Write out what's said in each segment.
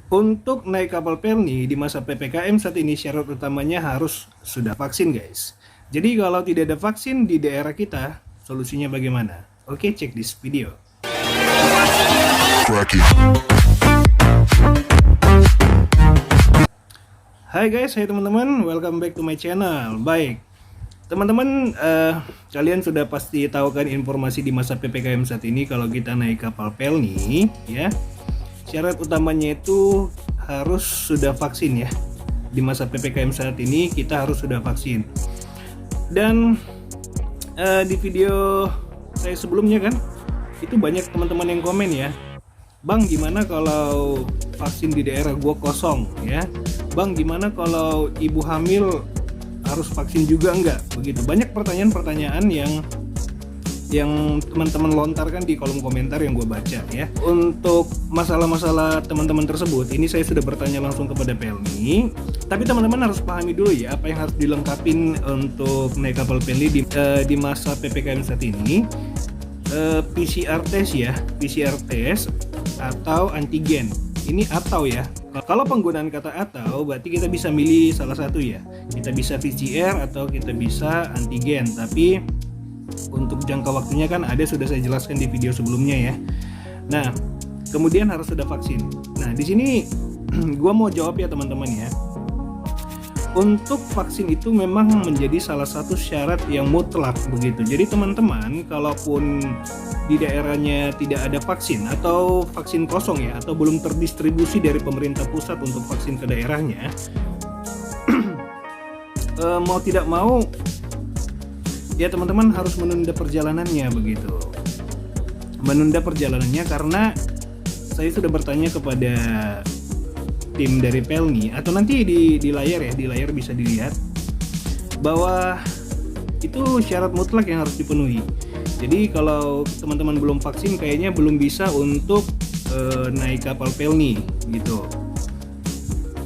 Untuk naik kapal Pelni di masa PPKM saat ini syarat utamanya harus sudah vaksin, guys. Jadi kalau tidak ada vaksin di daerah kita, solusinya bagaimana? Oke, cek di video. Hai guys, hai teman-teman, welcome back to my channel. Baik, teman-teman, kalian sudah pasti tahu kan informasi di masa PPKM saat ini kalau kita naik kapal Pelni, ya. Syarat utamanya itu harus sudah vaksin ya. Di masa PPKM saat ini kita harus sudah vaksin. Dan di video saya sebelumnya kan, itu banyak teman-teman yang komen ya, Bang, gimana kalau vaksin di daerah gua kosong ya? Bang, gimana kalau ibu hamil harus vaksin juga enggak? Begitu banyak pertanyaan-pertanyaan yang teman-teman lontarkan di kolom komentar yang gue baca ya. Untuk masalah-masalah teman-teman tersebut, ini saya sudah bertanya langsung kepada Pelni. Tapi teman-teman harus pahami dulu ya apa yang harus dilengkapin untuk naik kapal Pelni di masa PPKM saat ini. PCR test ya, PCR test atau antigen. Ini atau ya. Kalau penggunaan kata atau berarti kita bisa milih salah satu ya. Kita bisa PCR atau kita bisa antigen. Tapi untuk jangka waktunya kan sudah saya jelaskan di video sebelumnya ya. Nah, kemudian harus sudah vaksin. Nah, di sini gua mau jawab ya teman-teman ya. Untuk vaksin itu memang menjadi salah satu syarat yang mutlak begitu. Jadi teman-teman, kalaupun di daerahnya tidak ada vaksin atau vaksin kosong ya, atau belum terdistribusi dari pemerintah pusat untuk vaksin ke daerahnya, mau tidak mau ya teman-teman harus menunda perjalanannya begitu. Menunda perjalanannya karena saya sudah bertanya kepada tim dari Pelni, atau nanti di layar ya, di layar bisa dilihat bahwa itu syarat mutlak yang harus dipenuhi. Jadi kalau teman-teman belum vaksin kayaknya belum bisa untuk naik kapal Pelni gitu.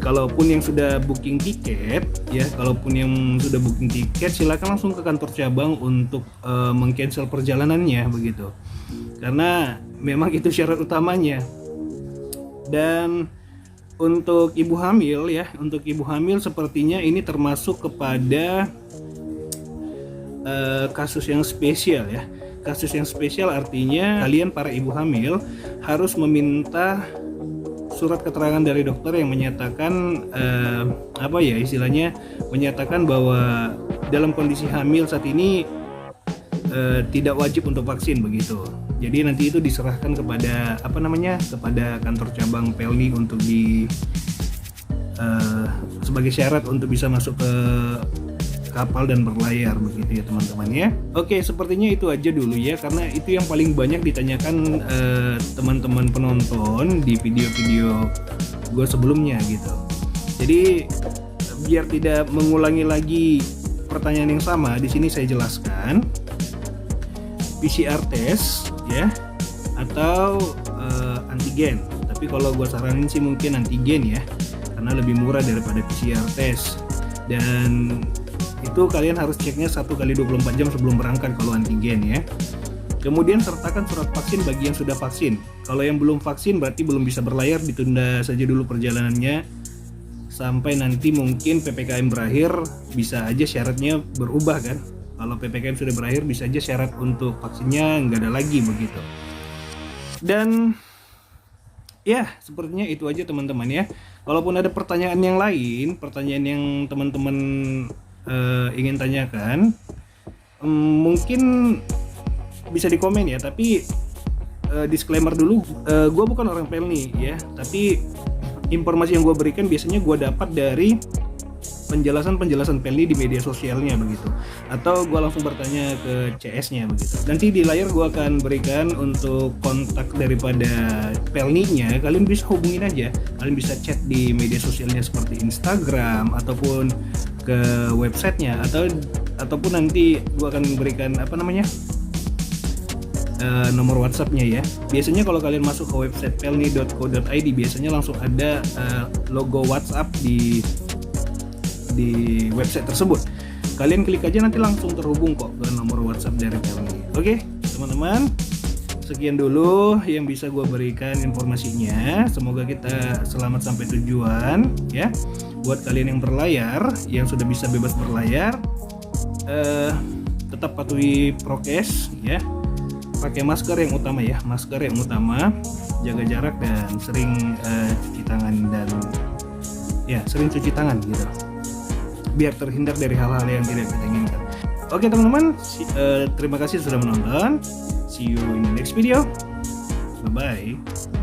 Kalaupun yang sudah booking tiket ya, kalaupun yang sudah booking tiket silakan langsung ke kantor cabang untuk mengcancel perjalanannya begitu. Karena memang itu syarat utamanya. Dan untuk ibu hamil ya, untuk ibu hamil sepertinya ini termasuk kepada kasus yang spesial ya. Kasus yang spesial artinya kalian para ibu hamil harus meminta surat keterangan dari dokter yang menyatakan menyatakan bahwa dalam kondisi hamil saat ini tidak wajib untuk vaksin begitu. Jadi nanti itu diserahkan kepada kepada kantor cabang Pelni untuk sebagai syarat untuk bisa masuk ke kapal dan berlayar begitu ya teman-teman ya. Oke, sepertinya itu aja dulu ya, karena itu yang paling banyak ditanyakan teman-teman penonton di video-video gue sebelumnya gitu. Jadi biar tidak mengulangi lagi pertanyaan yang sama, di sini saya jelaskan PCR test ya atau antigen. Tapi kalau gue saranin sih mungkin antigen ya, karena lebih murah daripada PCR test. Dan itu kalian harus ceknya 1 kali 24 jam sebelum berangkat kalau antigen ya. Kemudian sertakan surat vaksin bagi yang sudah vaksin. Kalau yang belum vaksin berarti belum bisa berlayar, ditunda saja dulu perjalanannya sampai nanti mungkin PPKM berakhir. Bisa aja syaratnya berubah kan. Kalau PPKM sudah berakhir bisa aja syarat untuk vaksinnya nggak ada lagi begitu. Dan ya sepertinya itu aja teman-teman ya. Kalaupun ada pertanyaan yang lain, pertanyaan yang teman-teman ingin tanyakan, mungkin bisa di komen ya. Tapi disclaimer dulu, gue bukan orang Pelni ya, tapi informasi yang gue berikan biasanya gue dapat dari penjelasan Pelni di media sosialnya begitu, atau gue langsung bertanya ke CS-nya begitu. Nanti di layar gue akan berikan untuk kontak daripada Pelni-nya, kalian bisa hubungin aja, kalian bisa chat di media sosialnya seperti Instagram ataupun ke websitenya, ataupun nanti gue akan berikan nomor WhatsApp-nya ya. Biasanya kalau kalian masuk ke website pelni.co.id biasanya langsung ada logo WhatsApp di website tersebut. Kalian klik aja nanti langsung terhubung kok ke nomor WhatsApp dari Pelni. Oke, teman-teman. sekian dulu yang bisa gue berikan informasinya. Semoga kita selamat sampai tujuan ya. Buat kalian yang berlayar, yang sudah bisa bebas berlayar, tetap patuhi prokes ya. Pakai masker yang utama ya, masker yang utama. Jaga jarak dan sering cuci tangan dan ya sering cuci tangan gitu. Biar terhindar dari hal-hal yang tidak kita inginkan. Oke teman-teman, terima kasih sudah menonton. See you in the next video. Bye-bye.